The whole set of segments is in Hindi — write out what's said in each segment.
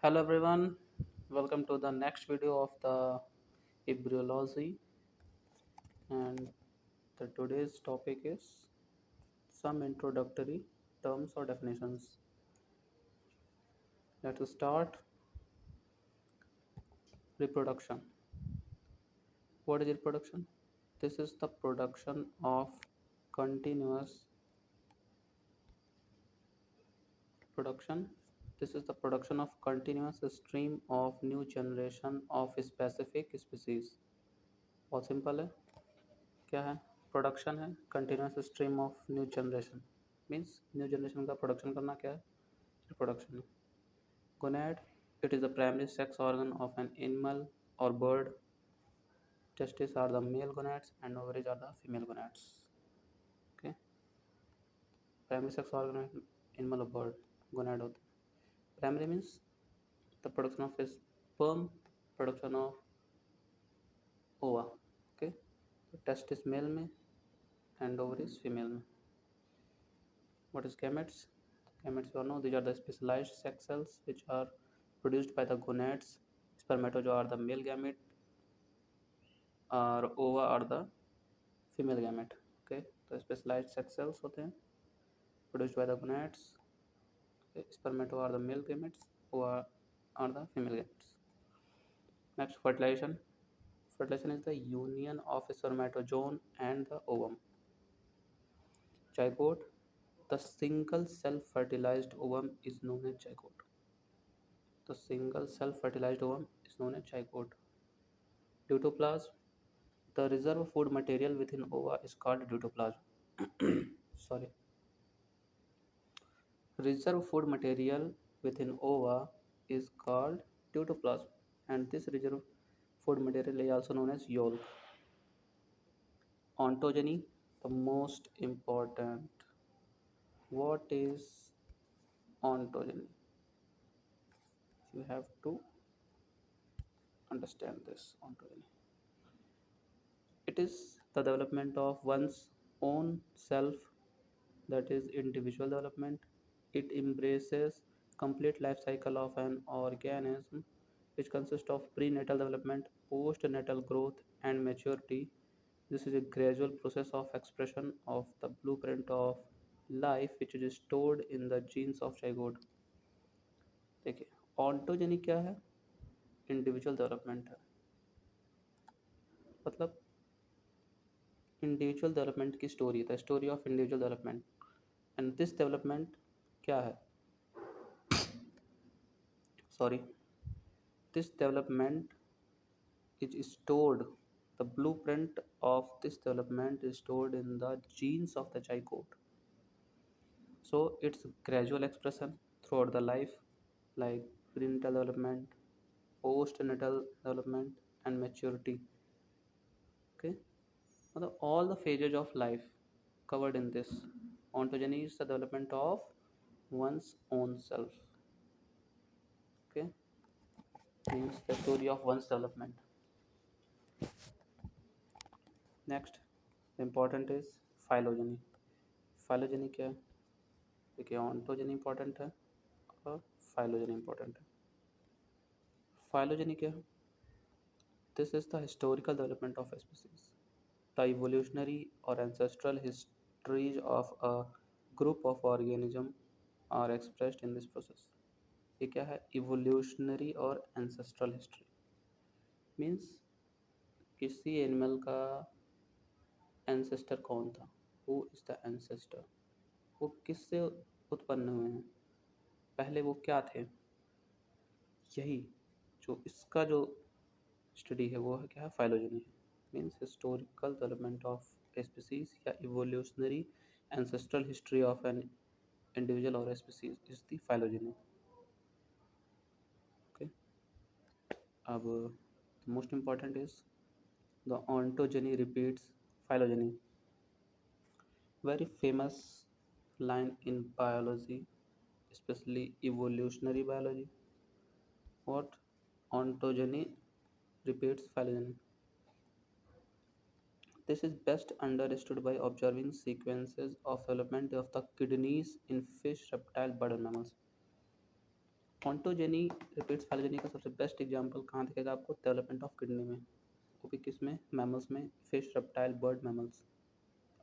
Hello everyone, welcome to the next video of the embryology, and the today's topic is some introductory terms or definitions. Let's start. Reproduction. What is reproduction? This is the production of continuous production. This is the production of continuous stream of new generation of specific species. बहुत सिंपल है. क्या है? प्रोडक्शन है, continuous stream of new generation. Means new generation का प्रोडक्शन करना क्या है? रिप्रोडक्शन है. Gonad, it is the primary sex organ of an animal और bird. Testis are the male gonads and ovaries are the female gonads. Okay, primary sex organ of animal और बर्ड गोनैड होते हैं. Primary means the production of sperm, production of ova. Okay, testis mail में एंड ओवरीज फीमेल में. What is gametes? Gametes, you know, these are the specialized sex cells which are produced by the gonads. Spermatozoa are the male gamete, और ova are the female gamete. Okay, तो specialized sex cells होते हैं produced by the gonads. Okay, spermato are the male gametes, ova are the female gametes. Next, fertilization. Fertilization is the union of a spermatozoon and the ovum. Zygote, the single cell fertilized ovum is known as zygote. The single cell fertilized ovum is known as zygote. Deutoplasm, the reserve food material within ova is called deutoplasm. Sorry. Reserve food material within ova is called deutoplasm, and this reserve food material is also known as yolk. Ontogeny, the most important. What is ontogeny? You have to understand this ontogeny. It is the development of one's own self, that is individual development. It embraces complete life cycle of an organism which consists of prenatal development, postnatal growth and maturity. This is a gradual process of expression of the blueprint of life which is stored in the genes of zygote. देखिए, ऑन्टोजेनी क्या है? इंडिविजुअल डेवलपमेंट है. मतलब इंडिविजुअल डेवलपमेंट की स्टोरी है, story of individual development. And this development क्या है? Sorry, this development is stored, the blueprint of this development is stored in the genes of the zygote. So it's gradual expression throughout the life, like prenatal development, postnatal development and maturity. Okay, all the phases of life covered in this. Ontogeny is the development of one's own self. Okay, means the story of one's development. Next, the important is phylogeny. Phylogeny क्या है? देखिए, ऑन्टोजेनी इंपॉर्टेंट है और फाइलोजेनी इंपॉर्टेंट है. फाइलोजेनी क्या है? This is the historical development of species. The evolutionary और ancestral histories of a group of organism are expressed in this process. ये क्या है? इवोल्यूशनरी और एंसेस्ट्रल हिस्ट्री मीन्स किसी एनिमल का एंसेस्टर कौन था, हु इज़ द एंसेस्टर, वो किससे उत्पन्न हुए हैं, पहले वो क्या थे. यही जो इसका जो स्टडी है वो है क्या है? फाइलोजेनी है. Means historical development of species या evolutionary ancestral history of an individual और species is the phylogeny. Okay, अब most important is the ontogeny repeats phylogeny. Very famous line in biology, especially evolutionary biology. What? Ontogeny repeats phylogeny. This is best understood by observing sequences of development of the kidneys in fish, reptile, bird and mammals. Ontogeny repeats phylogeny का सबसे बेस्ट एग्जांपल कहाँ दिखेगा आपको? डेवलपमेंट ऑफ किडनी में, वो भी किस में? मैमल्स में, fish, reptile, bird, mammals.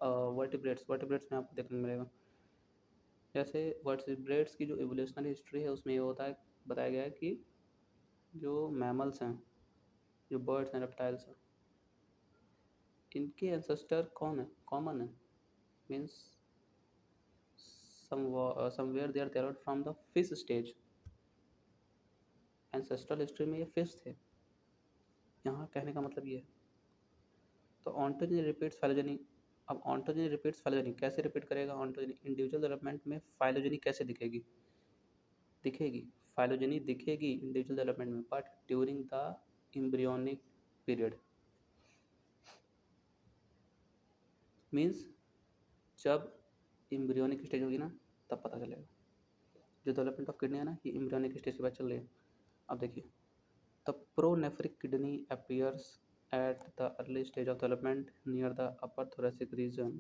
Vertebrates, vertebrates में आपको देखने को मिलेगा। जैसे वर्टिब्रेट्स की जो एवोल्यूशनरी हिस्ट्री है उसमें ये होता है, बताया गया है कि जो मैमल्स हैं, जो बर्ड्स हैं, रेप्टाइल्स हैं, इनके एंसेस्टर कौन है? कॉमन है, means somewhere they are derived from the fish stage. Ancestral history में ये फिश थे, यहाँ कहने का मतलब ये है। तो ऑन्टोजेनी रिपीट्स फाइलोजेनी। अब ऑन्टोजेनी रिपीट्स फाइलोजेनी कैसे रिपीट करेगा? ऑन्टोजेनी इंडिविजुअल डेवलपमेंट में फाइलोजेनी कैसे दिखेगी? दिखेगी, फाइलोजेनी दिखेगी इंडिविजुअल डेवलपमेंट में, but during the embryonic period, means जब एम्ब्रियोनिक स्टेज होगी ना तब पता चलेगा। जो डेवलपमेंट ऑफ किडनी है ना, ये एम्ब्रियोनिक स्टेज के बाद चल रही है। अब देखिए, the pronephric kidney appears at the early stage of development near the upper thoracic region.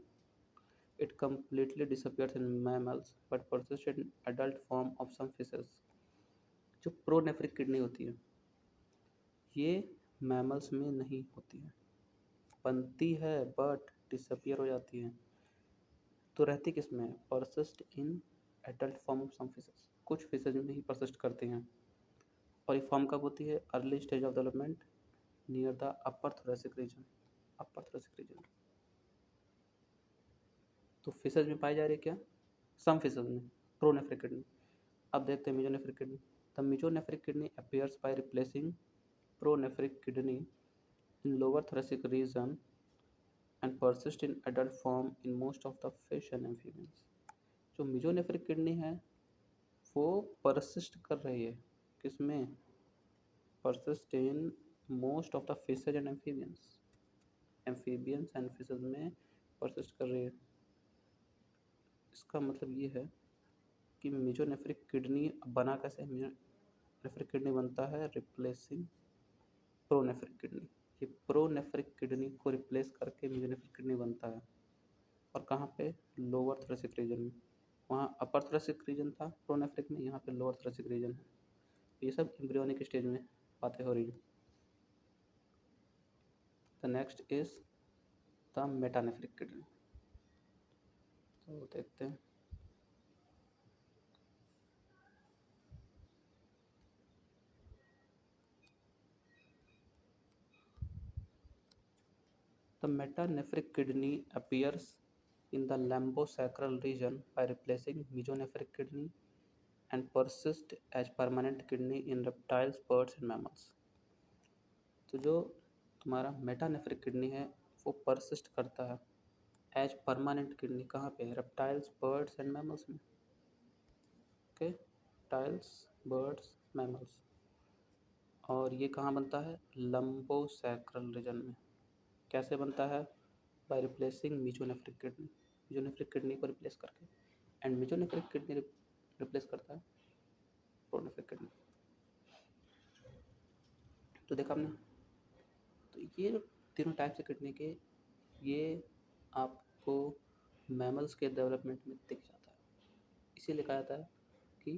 It completely disappears in mammals but persists in adult form of some fishes. जो प्रोनेफ्रिक किडनी होती है ये मैमल्स में नहीं होती है, बनती है बट डिसअपियर हो जाती है। तो रहती किस में? Persist in adult form of some fishes, कुछ फिशेज में ही परसिस्ट करती हैं। और ये फॉर्म कब होती है? Early stage of development near the upper thoracic region, upper thoracic region. तो फिशेज में पाई जा रही है क्या? सम फिशेज में प्रोनेफ्रिक किडनी। अब देखते हैं mesonephric kidney. The mesonephric kidney appears by replacing pronephric kidney in lower thoracic region and persist in adult form in most of the fish and amphibians. जो मेजोनेफ्रिक किडनी है वो परसिस्ट कर रही है किसमें? persist in most of the fishes and amphibians, amphibians and fishes में persist कर रही है। इसका मतलब ये है कि मेजोनेफ्रिक किडनी बना कैसे? मेजोनेफ्रिक किडनी बनता है रिप्लेसिंग प्रोनेफ्रिक किडनी। ये प्रोनेफ्रिक किडनी को रिप्लेस करके मेजोनेफ्रिक किडनी बनता है। और कहाँ पे? लोअर थोरेसिक रीजन में। वहाँ अपर थोरेसिक रीजन था प्रोनेफ्रिक में, यहाँ पे लोअर थोरेसिक रीजन है। ये सब एम्ब्रियोनिक स्टेज में बातें हो रही हैं। The next is the metanephric kidney. तो देखते हैं। The metanephric kidney appears in the lumbosacral region by replacing mesonephric kidney and persist as permanent kidney in reptiles, birds and mammals. तो जो तुम्हारा मेटानेफ्रिक किडनी है वो परसिस्ट करता है एज परमानेंट किडनी कहाँ पे? रेप्टाइल्स, बर्ड्स एंड मैमल्स में। Okay, reptiles, birds, mammals. और ये कहाँ बनता है? लंबोसैक्रल रीजन में। कैसे बनता है? बाय रिप्लेसिंग मेजोनेफ्रिक किडनी, मेजोनेफ्रिक किडनी को रिप्लेस करके। एंड मेजोनेफ्रिक किडनी रिप्लेस करता है प्रोनेफ्रिक किडनी। तो देखा आपने, तो ये तीनों टाइप से किडनी के ये आपको मैमल्स के डेवलपमेंट में दिख जाता है। इसीलिए कहा जाता है कि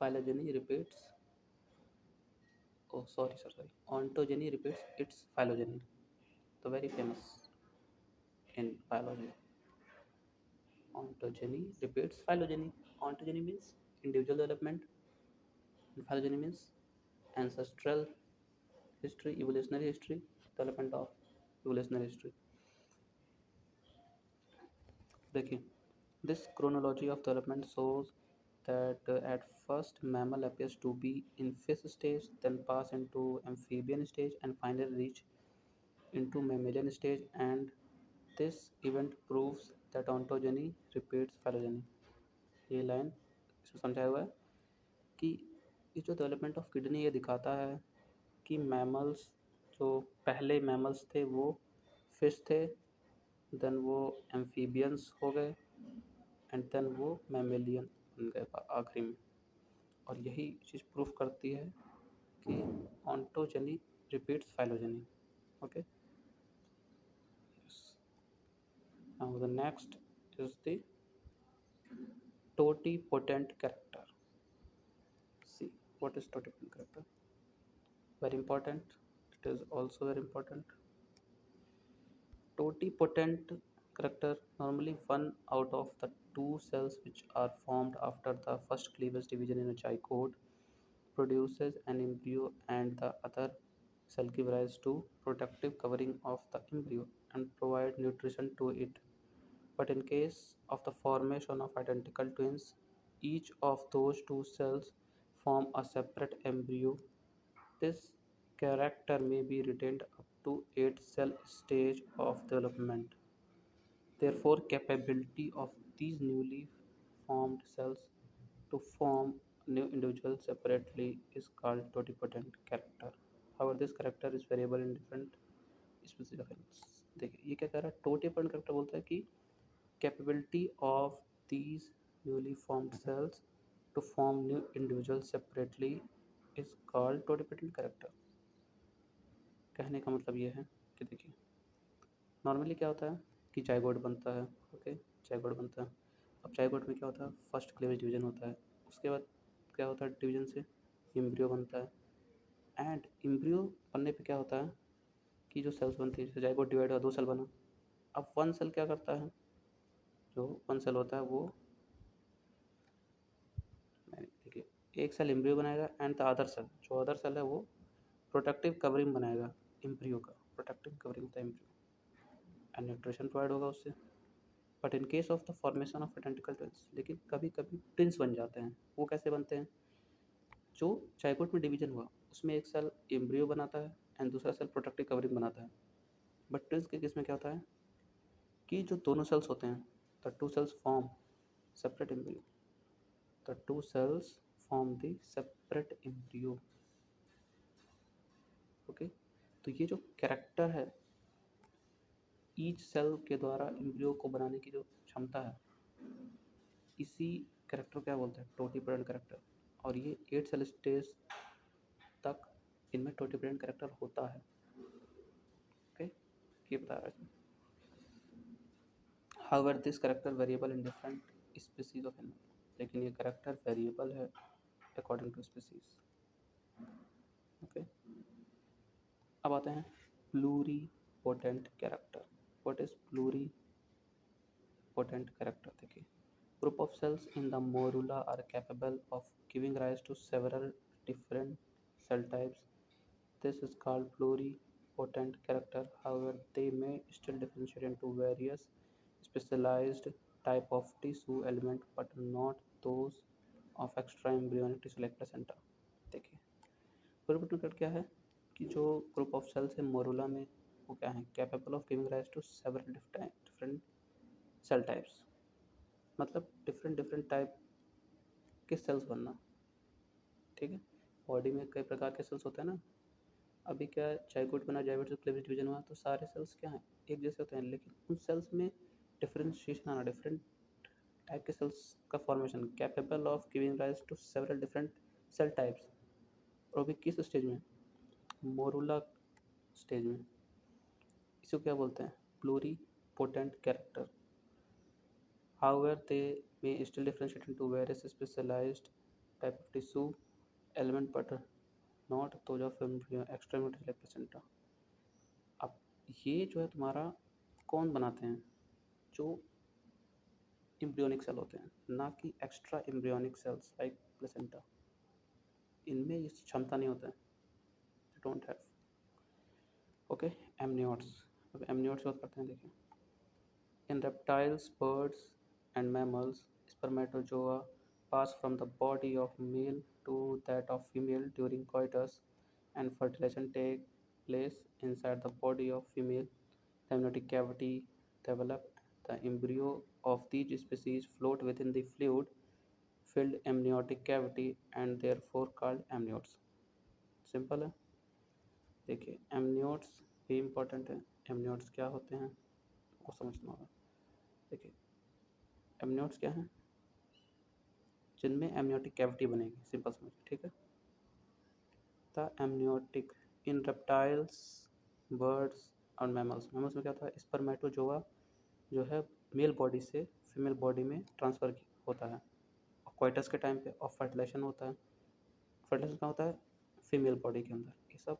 phylogeny repeats, sorry ontogeny repeats it's phylogeny. तो very famous in biology. Ontogeny repeats phylogeny. Ontogeny means individual development, and phylogeny means ancestral history, evolutionary history, development of evolutionary history. देखिए, this chronology of development shows that at first mammal appears to be in fish stage, then pass into amphibian stage, and finally reach into mammalian stage. And this event proves that ontogeny repeats phylogeny. ये लाइन इसमें समझाया हुआ है कि ये जो डेवलपमेंट ऑफ किडनी ये दिखाता है कि मैमल्स, जो पहले मैमल्स थे वो फिश थे, देन वो एम्फीबियंस हो गए, एंड देन वो मैमेलियन बन गए आखिरी में। और यही चीज़ प्रूफ करती है कि ontogeny repeats phylogeny. Okay, now the next is the totipotent character. See, What is totipotent character? Very important. It is also very important. Totipotent character, normally one out of the two cells which are formed after the first cleavage division in a zygote, produces an embryo, and the other cell give rise to protective covering of the embryo and provide nutrition to it. But in case of the formation of identical twins, each of those two cells form a separate embryo. This character may be retained up to 8 cell stage of development. Therefore, capability of these newly formed cells to form new individuals separately is called totipotent character. However, this character is variable in different species of animals. देखिए ये क्या कह रहा है, टोटिपोटेंट character बोलता है कि capability of these newly formed cells to form new individuals separately is called totipotent character. कहने का मतलब ये है कि देखिए नॉर्मली क्या होता है कि जाइगोट बनता है, ओके, जाइगोट बनता है। अब जाइगोट में क्या होता है, फर्स्ट क्लीवेज डिवीजन होता है, उसके बाद क्या होता है, डिवीजन से एम्ब्रियो बनता है। एंड एम्ब्रियो बनने पे क्या होता है कि जो सेल्स बनती है, जैसे जाइगोट डिवाइड हुआ, 2 सेल बना। अब 1 सेल क्या करता है, जो 1 सेल होता है वो देखिए एक सेल एम्ब्रियो बनाएगा एंड द अदर सेल, जो अदर सेल है वो प्रोटेक्टिव कवरिंग बनाएगा एम्ब्रियो का, प्रोटेक्टिव कवरिंग होता है एम्ब्रियो, एंड न्यूट्रिशन प्रोवाइड होगा उससे। But in case of the formation of identical twins, लेकिन कभी कभी ट्विंस बन जाते हैं। वो कैसे बनते हैं, जो जाइगोट में डिवीजन हुआ उसमें एक सेल एम्ब्रियो बनाता है एंड दूसरा सेल प्रोटेक्टिव कवरिंग बनाता है। बट ट्विंस के केस में क्या होता है कि जो दोनों सेल्स होते हैं, the two cells form separate embryo, the two cells form the separate embryo. Okay, तो ये जो कैरेक्टर है ईच सेल के द्वारा एम्ब्रियो को बनाने की जो क्षमता है, इसी कैरेक्टर क्या बोलते हैं, टोटिपोटेंट कैरेक्टर। और ये 8 सेल स्टेज तक इनमें टोटिपोटेंट कैरेक्टर होता है। ओके, ये बता रहा है। However this character variable in different species of animal, लेकिन ये कैरेक्टर वेरिएबल है अकॉर्डिंग टू स्पीसीज। ओके, अब आते हैं pluripotent character. What is pluripotent character? देखिए, group of cells in the morula are capable of giving rise to several different cell types. This is called pluripotent character. However, they may still differentiate into various specialized type of tissue element, but not those of extra embryonic tissue like placenta. देखिए प्लूरिपोटेंट कैरेक्टर क्या है कि जो ग्रुप ऑफ सेल्स है मोरुला में, वो क्या है, capable of giving rise to several different cell types, मतलब डिफरेंट डिफरेंट टाइप के सेल्स बनना। ठीक है, बॉडी में कई प्रकार के सेल्स होते हैं ना। अभी क्या जाइगोट बना, जाइगोट से क्लीवेज डिवीजन हुआ, तो सारे सेल्स क्या हैं, एक जैसे होते हैं, लेकिन उन सेल्स में डिफरेंशिएशन आना, डिफरेंट टाइप के सेल्स का formation, capable of giving rise to several different cell types. और अभी किस स्टेज में, मोरुला स्टेज में। इसको क्या बोलते हैं, pluripotent character. However, they may still differentiate into various specialized type of tissue element, but not those of extremities like placenta. अब ये जो है तुम्हारा कौन बनाते हैं, जो एम्ब्रियोनिक सेल होते हैं, ना कि extra embryonic cells like placenta. इनमें ये क्षमता नहीं होता है, डोंट हैव। Okay, amniotes. अब एमनियोट्स बात करते हैं। देखिए, in reptiles, birds and mammals, spermatozoa pass from the body of male to that of female during coitus, and fertilization takes place inside the body of female. The amniotic cavity develops. The embryo of these species float within the fluid-filled amniotic cavity and therefore called amniotes. Simple है। देखिए एमनियोट्स भी इम्पोर्टेंट है। एमनियोट्स क्या होते हैं आपको समझना होगा। देखिए एमनियोट्स क्या हैं, जिनमें एमनियोटिक कैविटी बनेगी, सिंपल समझिए। ठीक है, the amniotic in reptiles, birds और मैमल्स। मैमल्स में क्या होता है, स्पर्मेटोजोआ जो है मेल बॉडी से फीमेल बॉडी में ट्रांसफ़र होता है और कोइटस के टाइम पे, और फर्टिलाइजेशन होता है। फर्टिलाइजेशन क्या होता है फीमेल बॉडी के अंदर, ये सब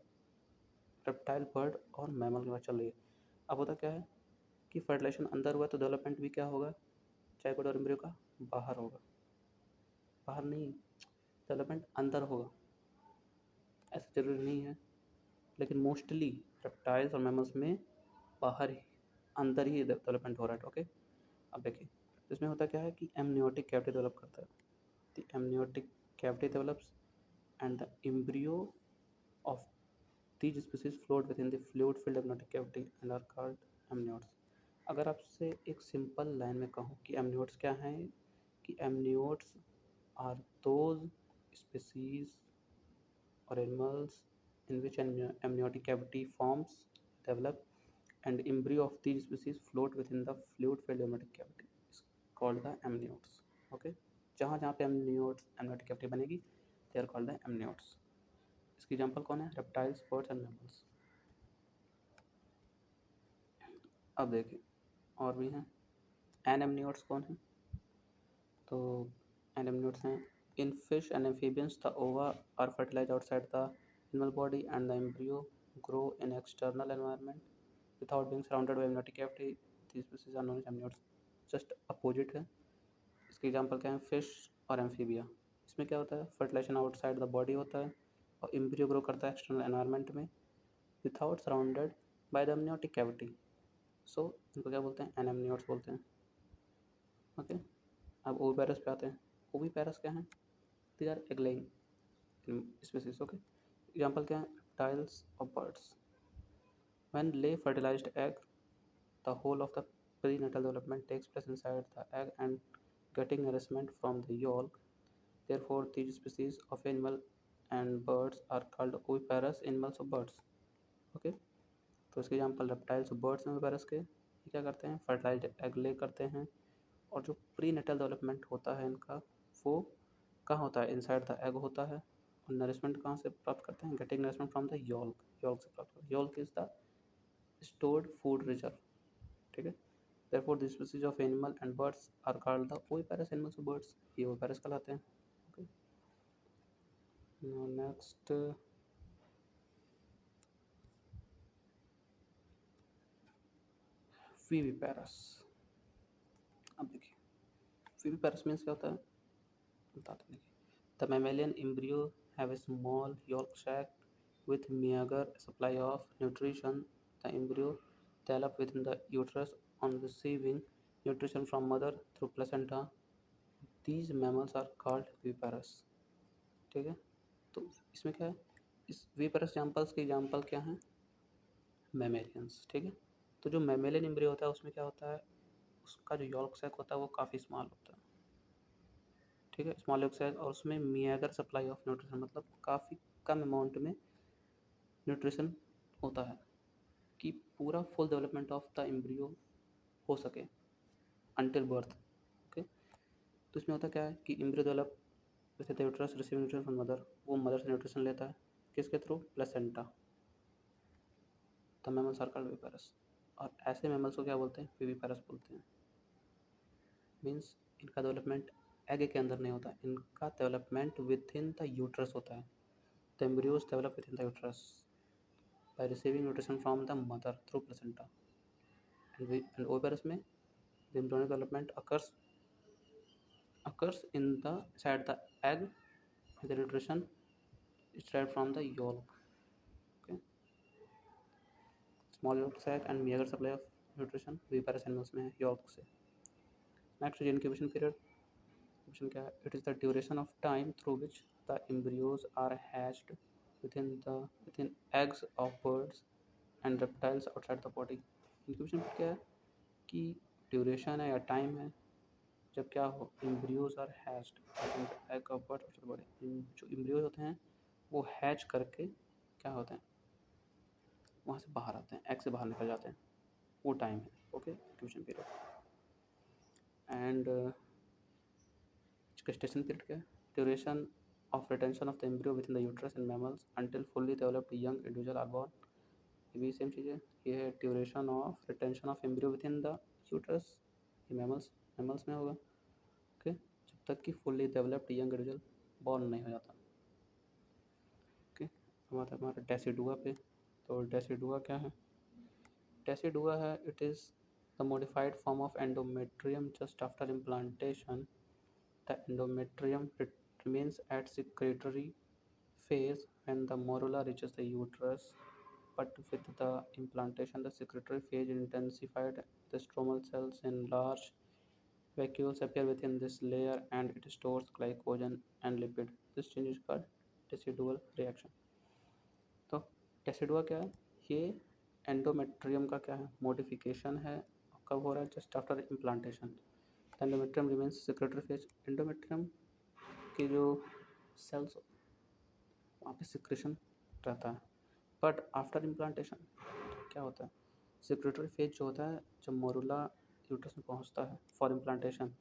रेप्टाइल बर्ड और मैमल के बाद चल रही है। अब होता क्या है कि फर्टिलाइजेशन अंदर हुआ तो डेवलपमेंट भी क्या होगा जाइगोट और एम्ब्रियो का बाहर होगा, बाहर नहीं, डेवलपमेंट अंदर होगा, ऐसा जरूरी नहीं है, लेकिन मोस्टली रेप्टाइल्स और मैमल्स में बाहर ही अंदर ही डेवलपमेंट हो रहा है। ओके, अब देखिए इसमें होता क्या है कि एमनियोटिक कैविटी डेवलप करता है, the amniotic cavity develops and the embryo of these species float within the fluid filled amniotic cavity and are called amniotes। अगर आपसे एक सिंपल लाइन में कहूँ कि amniotes क्या हैं, कि amniotes are those species or animals in which an amniotic cavity forms develop and embryo of these species float within the fluid filled amniotic cavity is called the amniotes। okay, जहाँ जहाँ पे amniotic cavity बनेगी they are called the amniotes। इसकी एग्जांपल कौन है, रेप्टाइल्स बर्ड्स एंड मैमल्स। अब देखिए और भी हैं, एनेमनियोट्स कौन है, तो एनेमनियोट्स हैं in fish and amphibians the ova are fertilize outside the animal body and the embryo grow in external environment without being surrounded by amniotic cavity, this species are known as amniotes. Just opposite है, इसके एग्जांपल क्या है फिश और एम्फीबिया। इसमें क्या होता है फर्टिलाइजेशन आउटसाइड द बॉडी होता है और एम्ब्रियो ग्रो करता है एक्सटर्नल एनवायरनमेंट में without surrounded by the amniotic cavity, so इनको क्या बोलते हैं एनेमनियोट्स बोलते हैं। ओके, अब ओविपेरस पे आते हैं। ओविपेरस क्या है, they are egg laying species. Okay, example क्या है रेप्टाइल्स और birds. When lay fertilised egg the whole of the prenatal development takes place inside the egg and getting nourishment from the yolk, therefore these species of animal and birds are called oviparous animals or birds। Okay, तो इसके एग्जांपल रेप्टाइल्स और बर्ड्स में ओविपेरस के, ये क्या करते हैं फर्टिलाइज्ड एग ले करते हैं और जो प्री नेटल डेवलपमेंट होता है इनका वो कहाँ होता है इनसाइड द एग होता है, और नरिशमेंट कहाँ से प्राप्त करते हैं getting nourishment from the yolk, yolk से प्राप्त करते हैं, yolk is the stored food reserve. ठीक है, therefore this species of animal and birds are called the oviparous animals or birds, ये oviparous कहलाते हैं। okay, now next viviparous। अब देखिए viviparous मीन्स क्या होता है बताते हैं। The mammalian embryo have a small yolk sac with meager supply of nutrition। The embryo develop within the uterus on receiving nutrition from mother through placenta। These mammals are called viviparous। ठीक है, तो इसमें क्या है इस विविपेरस एग्जाम्पल्स के एग्जाम्पल क्या हैं मैमेलियंस। ठीक है, तो जो मैमेलियन एम्ब्रियो होता है उसमें क्या होता है उसका जो यॉल्क सैक होता है वो काफ़ी स्मॉल होता है। ठीक है, स्मॉल यॉल्क सैक और उसमें मियागर सप्लाई ऑफ न्यूट्रिशन मतलब काफ़ी कम अमाउंट में न्यूट्रिशन होता है कि पूरा full development of the embryo हो सके अंटिल बर्थ। ओके, तो इसमें होता क्या है कि embryo develop with the uterus receiving nutrition from mother, वो मदर से न्यूट्रिशन लेता है किसके through placenta, the mammals are called viviparous. और ऐसे मैमल्स को क्या बोलते हैं विविपेरस बोलते हैं। मीन्स इनका डेवलपमेंट एग के अंदर नहीं होता, इनका development within the uterus होता है। The embryos develop within the uterus by receiving nutrition from the mother through placenta and oviparous में the embryonic development occurs in the inside the egg with the nutrition derived from the yolk। okay, small yolk sac and meager supply of nutrition viviparous animals में है yolk से। next incubation period, incubation क्या है it is the duration of time through which the embryos are hatched within eggs of birds and reptiles outside the body। incubation क्या है कि ड्यूरेशन है या टाइम है जब क्या हो embryos are hatched egg of bird outside body, जो एम्ब्रियोज होते हैं वो हैच करके क्या होते हैं वहाँ से बाहर आते हैं, एग से बाहर निकल जाते हैं, वो टाइम है। Okay, incubation period and gestation period क्या है duration of retention of the embryo within the uterus in mammals until fully developed young individual are born. ये भी सेम चीज़ है, ये है duration of retention of embryo within the uterus, ये मैमल्स में होगा। ओके, जब तक कि fully developed young individual born नहीं हो जाता। हमारा डेसिडुआ पे। तो डेसिडुआ क्या है? डेसिडुआ है, it is the modified form of endometrium just after implantation. The endometrium remains at secretory phase when the morula reaches the uterus, but with the implantation, the secretory phase is intensified. The stromal cells enlarge, vacuoles appear within this layer, and it stores glycogen and lipid. This change is called decidual reaction. तो डेसिडुआ क्या है? ये एंडोमेट्रियम का क्या है? मॉडिफिकेशन है। कब हो रहा है? Just after implantation. Endometrium remains secretary phase. Endometrium की जो सेल्स वहाँ पे सिक्रेशन रहता है, बट आफ्टर इम्प्लांटेशन क्या होता है? सेक्रेटरी फेज जो होता है जब मोरुला यूट्रस में पहुँचता है फॉर इम्प्लांटेशन,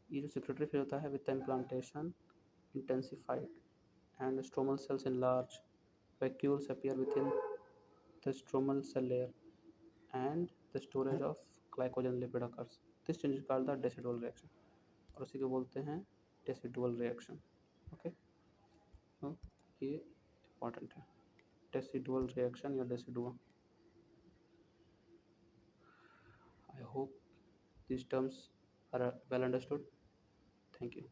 ये जो सेक्रेटरी फेज होता है with the implantation intensified and stromal cells in large, vacuoles appear within the stromal cell layer, and the storage of glycogen lipid occurs. This change is called the decidual reaction, और उसी को बोलते हैं decidual reaction. ओके, तो ये इम्पॉर्टेंट है, decidual reaction या decidua. I hope these terms are well understood. Thank you.